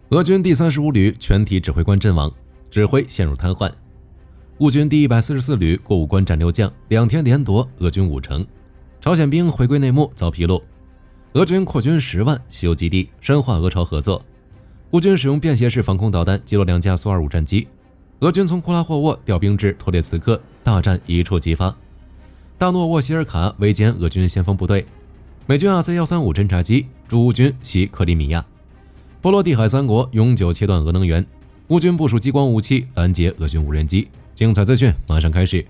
俄军第35旅全体指挥官阵亡，指挥陷入瘫痪。乌军第144旅过五关斩六将，2天连夺俄军5城。朝鲜兵回归内幕遭披露，俄军扩军10万，修基地，深化俄朝合作。乌军使用便携式防空导弹击落2架苏25战机。俄军从库拉霍沃调兵至托列茨克，大战一触即发。大诺沃希尔卡围歼俄军先锋部队。美军 RC-135 侦察机驻乌军袭克里米亚。波罗的海3国永久切断俄能源。乌军部署激光武器拦截俄军无人机。精彩资讯马上开始。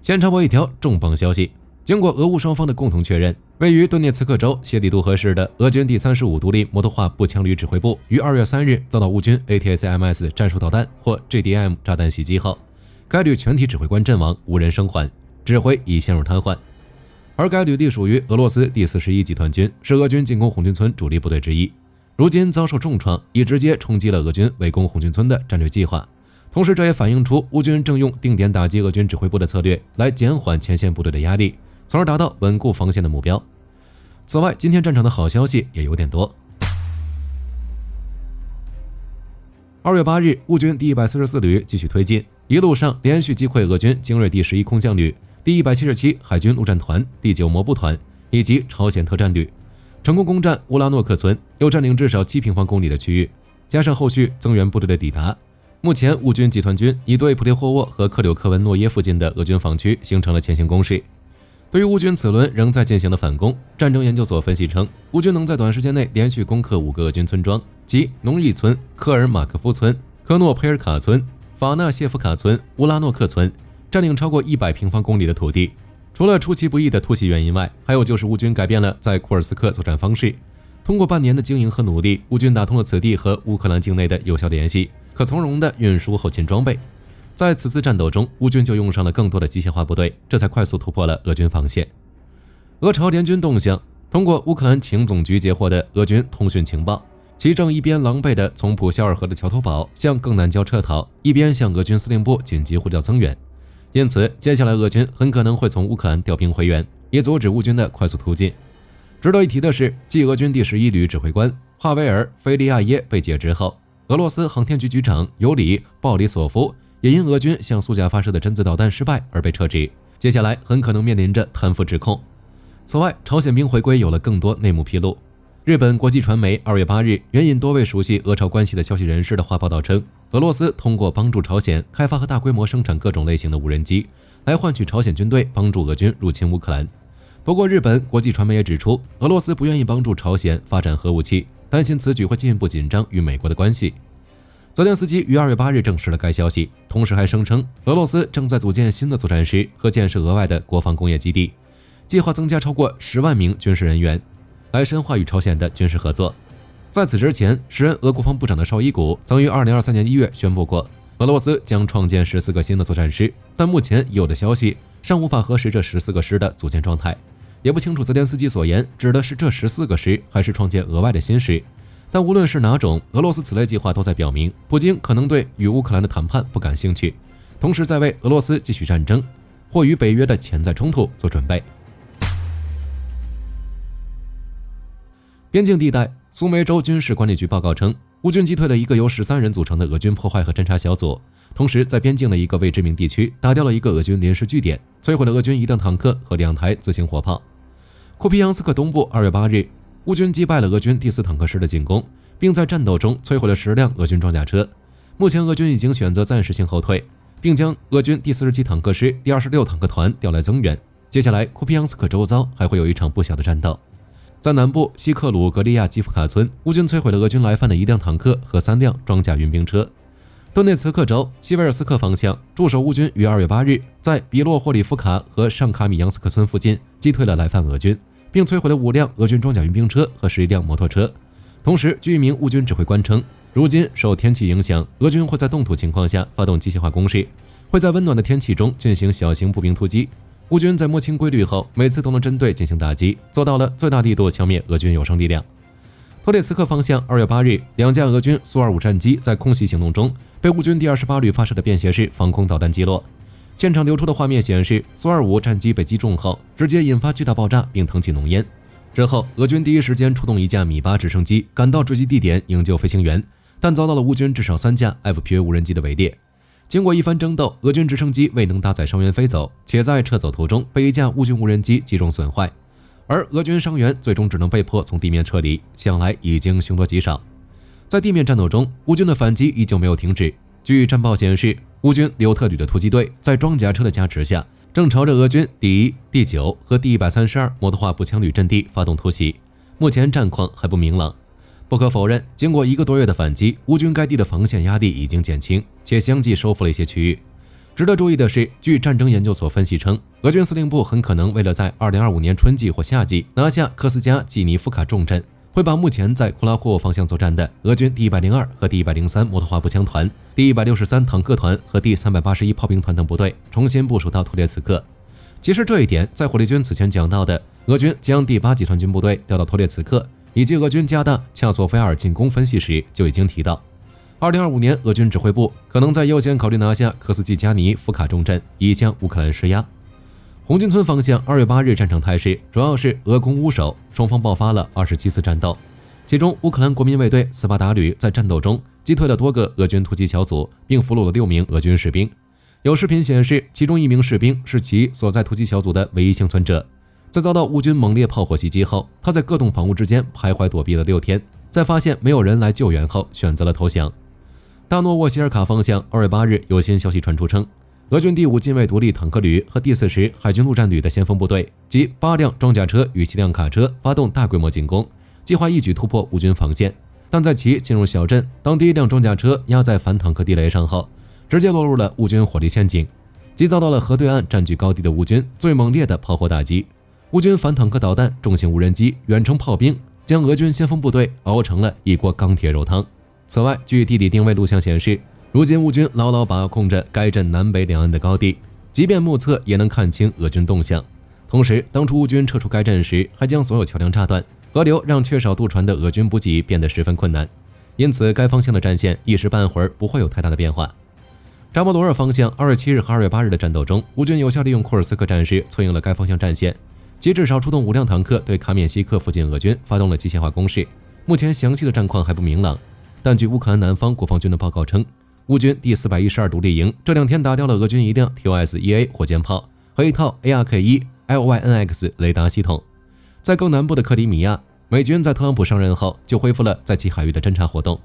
先插播一条重磅消息，经过俄乌双方的共同确认，位于顿涅茨克州谢里杜河市的俄军第35独立摩托化步枪旅指挥部于2月3日遭到乌军 ATACMS 战术导弹或 GDM 炸弹袭击后，该旅全体指挥官阵亡，无人生还，指挥已陷入瘫痪。而该旅隶属于俄罗斯第41集团军，是俄军进攻红军村主力部队之一，如今遭受重创，已直接冲击了俄军围攻红军村的战略计划。同时，这也反映出乌军正用定点打击俄军指挥部的策略来减缓前线部队的压力，从而达到稳固防线的目标。此外，今天战场的好消息也有点多。2月8日，乌军第144旅继续推进，一路上连续击溃俄军精锐第11空降旅、第177海军陆战团、第9摩步团以及朝鲜特战旅，成功攻占乌拉诺克村，又占领至少7平方公里的区域。加上后续增援部队的抵达，目前乌军集团军已对普列霍沃和克柳克文诺耶附近的俄军防区形成了前行攻势。对于乌军此轮仍在进行的反攻，战争研究所分析称，乌军能在短时间内连续攻克5个俄军村庄，即农日村、科尔马克夫村、科诺佩尔卡村、法纳谢夫卡村、乌拉诺克村，占领超过100平方公里的土地。除了出其不意的突袭原因外，还有就是乌军改变了在库尔斯克作战方式。通过半年的经营和努力，乌军打通了此地和乌克兰境内的有效联系，可从容地运输后勤装备。在此次战斗中，乌军就用上了更多的机械化部队，这才快速突破了俄军防线。俄朝联军动向，通过乌克兰情总局截获的俄军通讯情报，其正一边狼狈地从普肖尔河的桥头堡向更南郊撤逃，一边向俄军司令部紧急呼叫增援。因此，接下来俄军很可能会从乌克兰调兵回援，以阻止乌军的快速突进。值得一提的是，继俄军第11旅指挥官华维尔·菲利亚耶被解职后，俄罗斯航天局局长尤里·鲍里索夫也因俄军向苏甲发射的针子导弹失败而被撤职，接下来很可能面临着贪腐指控。此外，朝鲜兵回归有了更多内幕披露。日本国际传媒2月8日援引多位熟悉俄朝关系的消息人士的话报道称，俄罗斯通过帮助朝鲜开发和大规模生产各种类型的无人机，来换取朝鲜军队帮助俄军入侵乌克兰。不过，日本国际传媒也指出，俄罗斯不愿意帮助朝鲜发展核武器，担心此举会进一步紧张与美国的关系。泽连斯基于2月8日证实了该消息，同时还声称，俄罗斯正在组建新的作战师和建设额外的国防工业基地，计划增加超过10万名军事人员，来深化与朝鲜的军事合作。在此之前，时任俄国防部长的绍伊古曾于2023年1月宣布过，俄罗斯将创建14个新的作战师，但目前有的消息尚无法核实这14个师的组建状态，也不清楚泽连斯基所言指的是这14个师，还是创建额外的新师。但无论是哪种，俄罗斯此类计划都在表明，普京可能对与乌克兰的谈判不感兴趣，同时在为俄罗斯继续战争或与北约的潜在冲突做准备。边境地带，苏梅州军事管理局报告称，乌军击退了一个由13人组成的俄军破坏和侦察小组，同时在边境的一个未知名地区打掉了一个俄军临时据点，摧毁了俄军1辆坦克和2台自行火炮。库皮扬斯克东部2月8日，乌军击败了俄军第4坦克师的进攻，并在战斗中摧毁了10辆俄军装甲车。目前俄军已经选择暂时性后退，并将俄军第47坦克师、第26坦克团调来增援。接下来，库皮扬斯克周遭还会有一场不小的战斗。在南部西克鲁格利亚基夫卡村，乌军摧毁了俄军来犯的1辆坦克和3辆装甲运兵车。顿涅茨克州西维尔斯克方向，驻守乌军于2月8日在比洛霍里夫卡和上卡米扬斯克村附近击退了来犯俄军，并摧毁了5辆俄军装甲运兵车和11辆摩托车。同时，据一名乌军指挥官称，如今受天气影响，俄军会在冻土情况下发动机械化攻势，会在温暖的天气中进行小型步兵突击。乌军在摸清规律后，每次都能针对进行打击，做到了最大力度消灭俄军有生力量。托列茨克方向2月8日，两架俄军苏-25战机在空袭行动中被乌军第28旅发射的便携式防空导弹击落。现场流出的画面显示，苏-25战机被击中后，直接引发巨大爆炸并腾起浓烟。之后，俄军第一时间出动一架米8直升机赶到坠机地点营救飞行员，但遭到了乌军至少3架 FPV 无人机的围猎。经过一番争斗，俄军直升机未能搭载伤员飞走，且在撤走途中被一架乌军无人机击中损坏。而俄军伤员最终只能被迫从地面撤离，想来已经凶多吉少。在地面战斗中，乌军的反击依旧没有停止。据战报显示，乌军留特旅的突击队在装甲车的加持下，正朝着俄军第1、第9和第132摩托化步枪旅阵地发动突袭。目前战况还不明朗。不可否认，经过1个多月的反击，乌军该地的防线压力已经减轻，且相继收复了一些区域。值得注意的是，据战争研究所分析称，俄军司令部很可能为了在2025年春季或夏季拿下科斯加季尼夫卡重镇，会把目前在库拉霍沃方向作战的俄军第102和第103摩托化步枪团、第163坦克团和第381炮兵团等部队重新部署到托列茨克。其实这一点，在火力军此前讲到的俄军将第8集团军部队调到托列茨克，以及俄军加大恰索菲尔进攻分析时就已经提到。2025年，俄军指挥部可能在优先考虑拿下科斯季加尼夫卡重镇，以向乌克兰施压。红军村方向2月8日战场态势主要是俄攻乌守，双方爆发了27次战斗，其中乌克兰国民卫队斯巴达旅在战斗中击退了多个俄军突击小组，并俘虏了6名俄军士兵。有视频显示，其中1名士兵是其所在突击小组的唯一幸存者。在遭到乌军猛烈炮火袭击后，他在各栋房屋之间徘徊躲避了6天，在发现没有人来救援后，选择了投降。大诺沃希尔卡方向2月8日有新消息传出称，俄军第5近卫独立坦克旅和第40海军陆战旅的先锋部队及8辆装甲车与7辆卡车发动大规模进攻，计划一举突破乌军防线。但在其进入小镇，当第1辆装甲车压在反坦克地雷上后，直接落入了乌军火力陷阱，即遭到了河对岸占据高地的乌军最猛烈的炮火打击。乌军反坦克导弹、重型无人机、远程炮兵将俄军先锋部队熬成了一锅钢铁肉汤。此外，据地理定位录像显示，如今乌军牢牢把控着该镇南北两岸的高地，即便目测也能看清俄军动向。同时，当初乌军撤出该镇时，还将所有桥梁炸断，河流让缺少渡船的俄军补给变得十分困难，因此该方向的战线一时半会儿不会有太大的变化。扎波罗热方向2月7日和2月8日的战斗中，乌军有效利用库尔斯克战事策应了该方向战线，即至少出动5辆坦克对卡缅西克附近俄军发动了机械化攻势。目前详细的战况还不明朗，但据乌克兰南方国防军的报告称，乌军第412独立营这2天打掉了俄军1辆 TOS-1A 火箭炮和一套 ARK-1 LYNX 雷达系统。在更南部的克里米亚，美军在特朗普上任后就恢复了在其海域的侦察活动。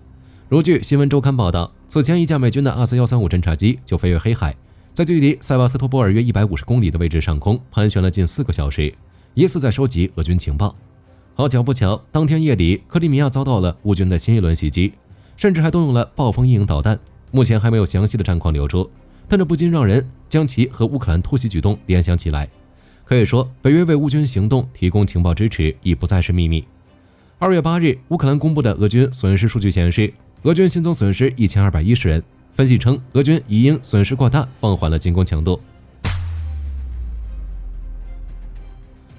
如据新闻周刊报道，此前一架美军的24-135侦察机就飞越黑海，在距离塞瓦斯托波尔约150公里的位置上空盘旋了近4个小时，疑似在收集俄军情报。好巧不巧，当天夜里，克里米亚遭到了乌军的新一轮袭击，甚至还动用了暴风阴影导弹。目前还没有详细的战况流出，但这不禁让人将其和乌克兰突袭举动联想起来。可以说，北约为乌军行动提供情报支持已不再是秘密。2月8日，乌克兰公布的俄军损失数据显示，俄军新增损失1210人。分析称，俄军已因损失过大放缓了进攻强度。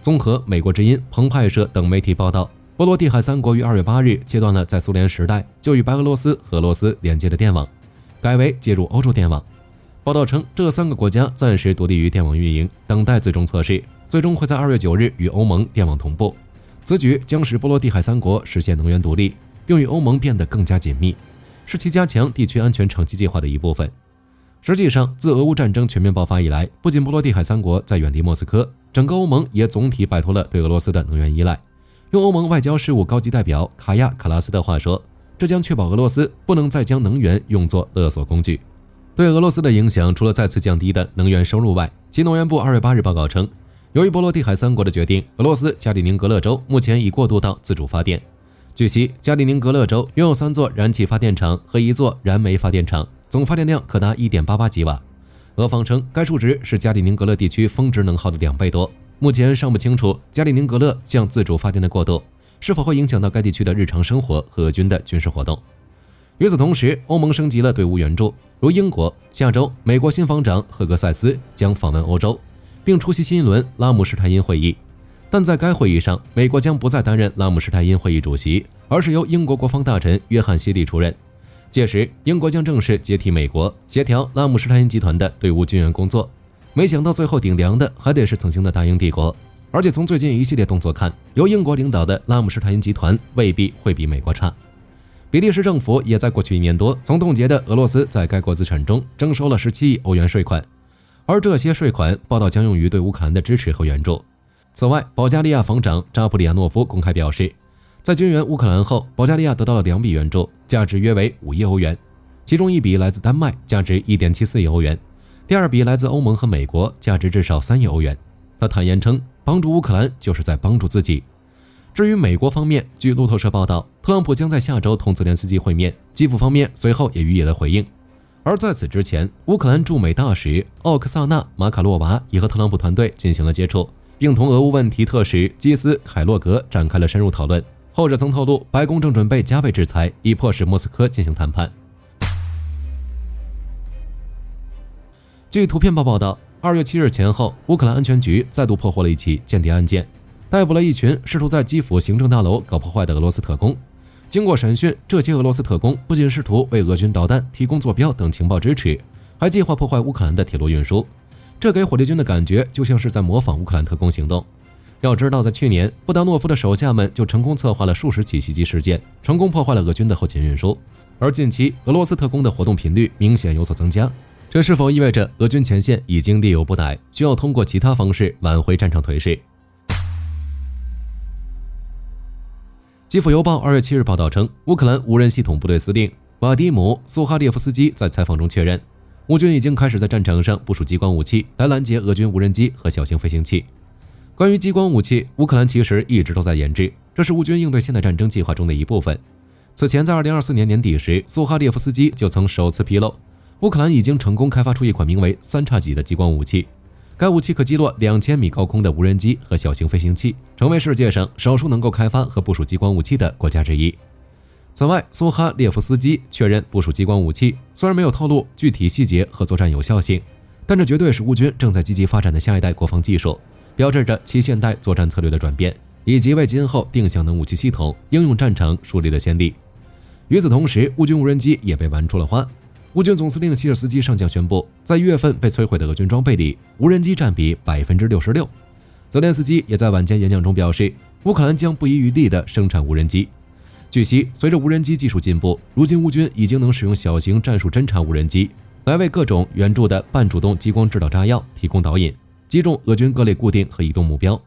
综合美国之音、澎湃社等媒体报道，波罗的海3国于2月8日切断了在苏联时代就与白俄罗斯和俄罗斯连接的电网，改为接入欧洲电网。报道称，这3个国家暂时独立于电网运营，等待最终测试，最终会在2月9日与欧盟电网同步。此举将使波罗的海3国实现能源独立，并与欧盟变得更加紧密，是其加强地区安全长期计划的一部分。实际上，自俄乌战争全面爆发以来，不仅波罗的海3国在远离莫斯科，整个欧盟也总体摆脱了对俄罗斯的能源依赖。用欧盟外交事务高级代表卡亚卡拉斯的话说，这将确保俄罗斯不能再将能源用作勒索工具。对俄罗斯的影响，除了再次降低的能源收入外，其能源部2月8日报告称，由于波罗的海3国的决定，俄罗斯加里宁格勒州目前已过渡到自主发电。据悉，加里宁格勒州拥有3座燃气发电厂和1座燃煤发电厂，总发电量可达 1.88 吉瓦。俄方称，该数值是加里宁格勒地区峰值能耗的2倍多。目前尚不清楚加里宁格勒向自主发电的过渡是否会影响到该地区的日常生活和俄军的军事活动。与此同时，欧盟升级了对乌援助，如英国，下周美国新防长赫格塞斯将访问欧洲，并出席新一轮拉姆施泰因会议。但在该会议上，美国将不再担任拉姆施泰因会议主席，而是由英国国防大臣约翰希利出任。届时，英国将正式接替美国，协调拉姆施泰因集团的对乌军援工作。没想到最后顶梁的还得是曾经的大英帝国，而且从最近一系列动作看，由英国领导的拉姆施泰因集团未必会比美国差。比利时政府也在过去1年多从冻结的俄罗斯在该国资产中征收了17亿欧元税款，而这些税款报道将用于对乌克兰的支持和援助。此外，保加利亚防长扎普里亚诺夫公开表示，在军援乌克兰后，保加利亚得到了2笔援助，价值约为5亿欧元，其中1笔来自丹麦，价值1.74亿欧元，第2笔来自欧盟和美国，价值至少3亿欧元。他坦言称，帮助乌克兰就是在帮助自己。至于美国方面，据路透社报道，特朗普将在下周同泽连斯基会面，基辅方面随后也予以了回应。而在此之前，乌克兰驻美大使奥克萨纳·马卡洛娃也和特朗普团队进行了接触，并同俄乌问题特使基斯·凯洛格展开了深入讨论。后者曾透露，白宫正准备加倍制裁，以迫使莫斯科进行谈判。据图片报报道，2月7日前后，乌克兰安全局再度破获了一起间谍案件，逮捕了一群试图在基辅行政大楼搞破坏的俄罗斯特工。经过审讯，这些俄罗斯特工不仅试图为俄军导弹提供坐标等情报支持，还计划破坏乌克兰的铁路运输。这给火力军的感觉就像是在模仿乌克兰特工行动。要知道，在去年，布达诺夫的手下们就成功策划了数十起袭击事件，成功破坏了俄军的后勤运输。而近期，俄罗斯特工的活动频率明显有所增加，这是否意味着俄军前线已经力有不逮，需要通过其他方式挽回战场颓势？基辅邮报2月7日报道称，乌克兰无人系统部队司令瓦迪姆·苏哈列夫斯基在采访中确认，乌军已经开始在战场上部署激光武器来拦截俄军无人机和小型飞行器。关于激光武器，乌克兰其实一直都在研制，这是乌军应对现代战争计划中的一部分。此前在2024年年底时，苏哈列夫斯基就曾首次披露，乌克兰已经成功开发出一款名为3叉戟的激光武器，该武器可击落2000米高空的无人机和小型飞行器，成为世界上少数能够开发和部署激光武器的国家之一。此外，苏哈列夫斯基确认部署激光武器，虽然没有透露具体细节和作战有效性，但这绝对是乌军正在积极发展的下一代国防技术，标志着其现代作战策略的转变，以及为今后定向能武器系统应用战场树立了先例。与此同时，乌军无人机也被玩出了花。乌军总司令希尔斯基上将宣布，在1月份被摧毁的俄军装备里，无人机占比 66%。泽连斯基也在晚间演讲中表示，乌克兰将不遗余力地生产无人机。据悉，随着无人机技术进步，如今乌军已经能使用小型战术侦察无人机来为各种援助的半主动激光制导炸药提供导引，击中俄军各类固定和移动目标，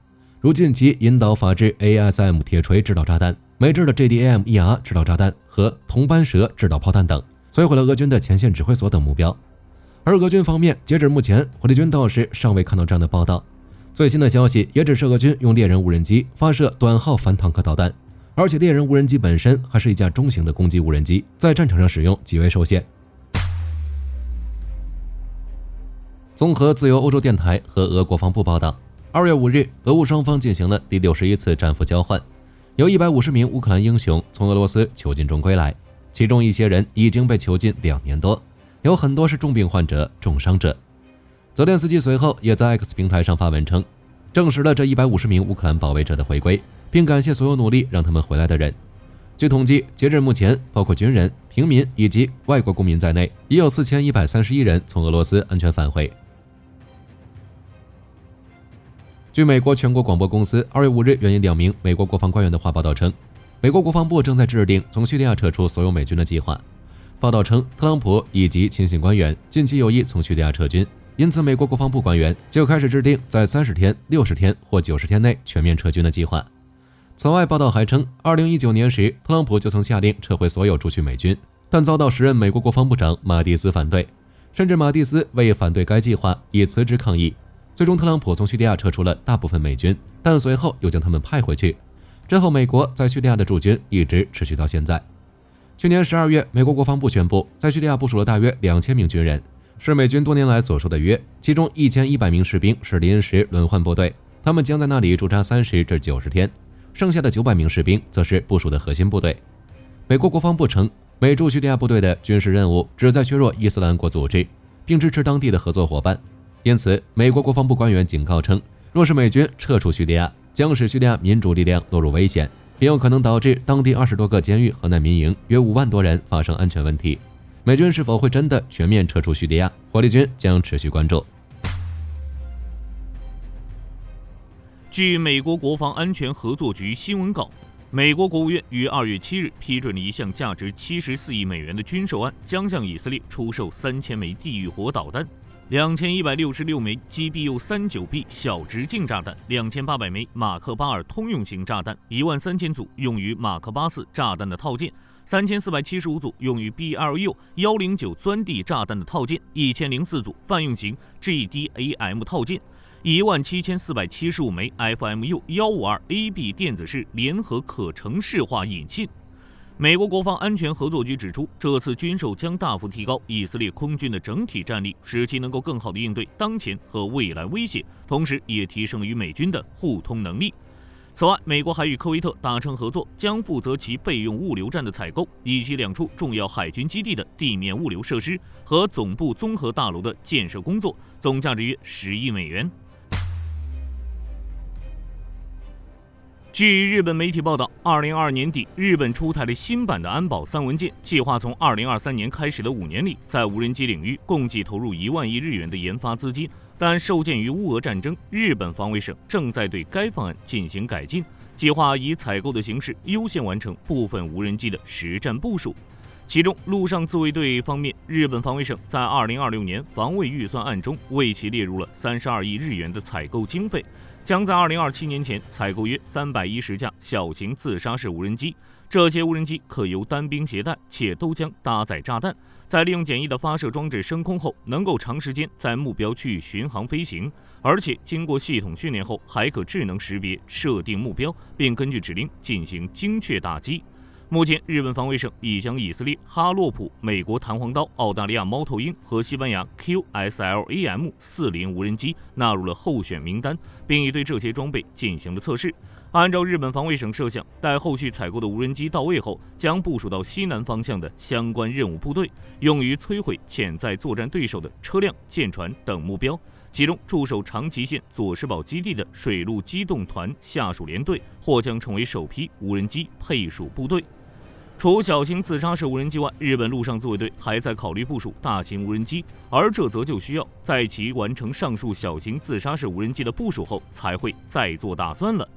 如近期引导法制 ASM 铁锤制导炸弹、美制的 JDAM-ER 制导炸弹和铜斑蛇制导炮弹等，摧毁了俄军的前线指挥所等目标。而俄军方面，截止目前，火力军倒是尚未看到这样的报道。最新的消息也只是俄军用猎人无人机发射短号反坦克导弹，而且猎人无人机本身还是一架中型的攻击无人机，在战场上使用极为受限。综合自由欧洲电台和俄国防部报道，2月5日，俄乌双方进行了第61次战俘交换，有150名乌克兰英雄从俄罗斯囚禁中归来，其中一些人已经被囚禁2年多，有很多是重病患者、重伤者。泽连斯基随后也在 X 平台上发文称，证实了这150名乌克兰保卫者的回归，并感谢所有努力让他们回来的人。据统计，截至目前，包括军人、平民以及外国公民在内，已有4131人从俄罗斯安全返回。据美国全国广播公司2月5日援引2名美国国防官员的话报道称，美国国防部正在制定从叙利亚撤出所有美军的计划。报道称，特朗普以及亲信官员近期有意从叙利亚撤军，因此美国国防部官员就开始制定在30天、60天或90天内全面撤军的计划。此外，报道还称，2019年时，特朗普就曾下令撤回所有驻叙美军，但遭到时任美国国防部长马蒂斯反对，甚至马蒂斯为反对该计划已辞职抗议。最终，特朗普从叙利亚撤出了大部分美军，但随后又将他们派回去。之后，美国在叙利亚的驻军一直持续到现在。去年12月，美国国防部宣布，在叙利亚部署了大约2000名军人，是美军多年来所说的约，其中1100名士兵是临时轮换部队，他们将在那里驻扎30至90天，剩下的900名士兵则是部署的核心部队。美国国防部称，美驻叙利亚部队的军事任务旨在削弱伊斯兰国组织，并支持当地的合作伙伴。因此，美国国防部官员警告称，若是美军撤出叙利亚，将使叙利亚民主力量落入危险，并有可能导致当地20多个监狱和难民营约5万多人发生安全问题。美军是否会真的全面撤出叙利亚？火力军将持续关注。据美国国防安全合作局新闻稿，美国国务院于2月7日批准了一项价值74亿美元的军售案，将向以色列出售3000枚地狱火导弹、2166枚 GBU-39B 小直径炸弹、2800枚马克巴尔通用型炸弹、13000组用于马克巴4炸弹的套件、3475组用于 BLU-109钻地炸弹的套件、1004组泛用型 GDAM 套件、17475枚 FMU-152AB 电子式联合可程式化引信。美国国防安全合作局指出，这次军售将大幅提高以色列空军的整体战力，使其能够更好地应对当前和未来威胁，同时也提升了与美军的互通能力。此外，美国还与科威特达成合作，将负责其备用物流站的采购，以及2处重要海军基地的地面物流设施和总部综合大楼的建设工作，总价值约10亿美元。据日本媒体报道，2022年底，日本出台了新版的安保3文件，计划从2023年开始的5年里，在无人机领域共计投入1万亿日元的研发资金。但受限于乌俄战争，日本防卫省正在对该方案进行改进，计划以采购的形式优先完成部分无人机的实战部署。其中，陆上自卫队方面，日本防卫省在2026年防卫预算案中为其列入了32亿日元的采购经费，将在2027年前采购约310架小型自杀式无人机。这些无人机可由单兵携带，且都将搭载炸弹，在利用简易的发射装置升空后，能够长时间在目标区域巡航飞行，而且经过系统训练后，还可智能识别、设定目标，并根据指令进行精确打击。目前，日本防卫省已将以色列哈洛普、美国弹簧刀、澳大利亚猫头鹰和西班牙 QSLAM-40无人机纳入了候选名单，并已对这些装备进行了测试。按照日本防卫省设想，待后续采购的无人机到位后，将部署到西南方向的相关任务部队，用于摧毁潜在作战对手的车辆、舰船等目标。其中，驻守长崎县佐世保基地的水陆机动团下属联队或将成为首批无人机配属部队。除小型自杀式无人机外，日本陆上自卫队还在考虑部署大型无人机，而这则就需要在其完成上述小型自杀式无人机的部署后，才会再做打算了。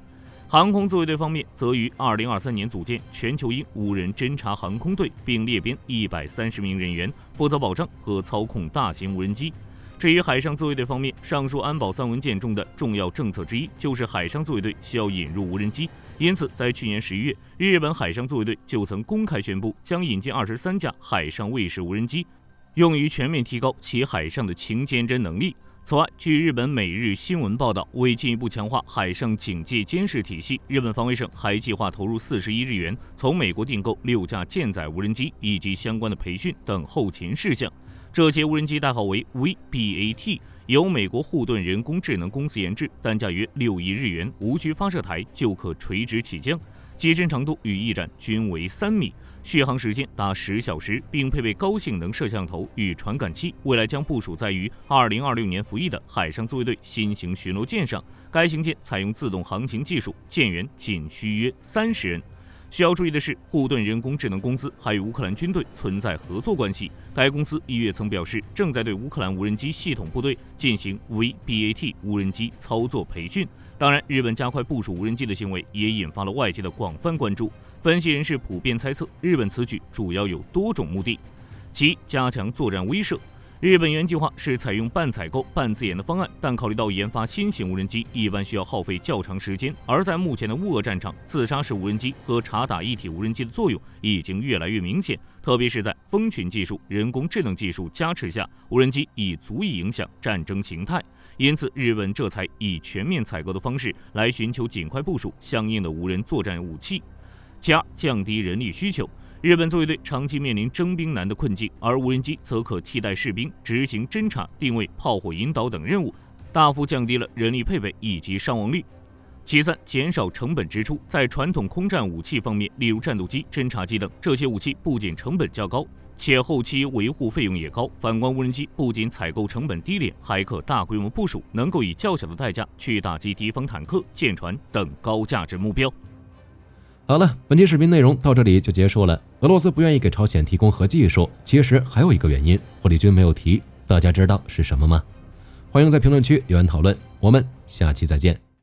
航空自卫队方面，则于2023年组建全球鹰无人侦察航空队，并列编130名人员，负责保障和操控大型无人机。至于海上自卫队方面，上述安保3文件中的重要政策之一就是海上自卫队需要引入无人机，因此在去年11月，日本海上自卫队就曾公开宣布将引进23架海上卫士无人机，用于全面提高其海上的勤监侦能力。此外，据日本每日新闻报道，为进一步强化海上警戒监视体系，日本防卫省还计划投入40亿日元，从美国订购6架舰载无人机以及相关的培训等后勤事项。这些无人机代号为 VBAT， 由美国护盾人工智能公司研制，单价约6亿日元，无需发射台就可垂直起降，机身长度与翼展均为3米，续航时间达10小时，并配备高性能摄像头与传感器。未来将部署在于2026年服役的海上自卫队新型巡逻舰上，该型舰采用自动航行技术，舰员仅需约30人。需要注意的是，护盾人工智能公司还与乌克兰军队存在合作关系。该公司1月曾表示，正在对乌克兰无人机系统部队进行 VBAT 无人机操作培训。当然，日本加快部署无人机的行为也引发了外界的广泛关注。分析人士普遍猜测，日本此举主要有多种目的：其加强作战威慑。日本原计划是采用半采购半自研的方案，但考虑到研发新型无人机一般需要耗费较长时间，而在目前的乌俄战场，自杀式无人机和察打一体无人机的作用已经越来越明显，特别是在蜂群技术、人工智能技术加持下，无人机已足以影响战争形态。因此，日本这才以全面采购的方式来寻求尽快部署相应的无人作战武器。其二，降低人力需求。日本自卫队长期面临征兵难的困境，而无人机则可替代士兵执行侦察、定位、炮火引导等任务，大幅降低了人力配备以及伤亡率。其三，减少成本支出。在传统空战武器方面，例如战斗机、侦察机等，这些武器不仅成本较高，且后期维护费用也高。反观无人机不仅采购成本低廉，还可大规模部署，能够以较小的代价去打击敌方坦克、舰船等高价值目标。好了，本期视频内容到这里就结束了。俄罗斯不愿意给朝鲜提供核技术，其实还有一个原因，火力军没有提，大家知道是什么吗？欢迎在评论区留言讨论，我们下期再见。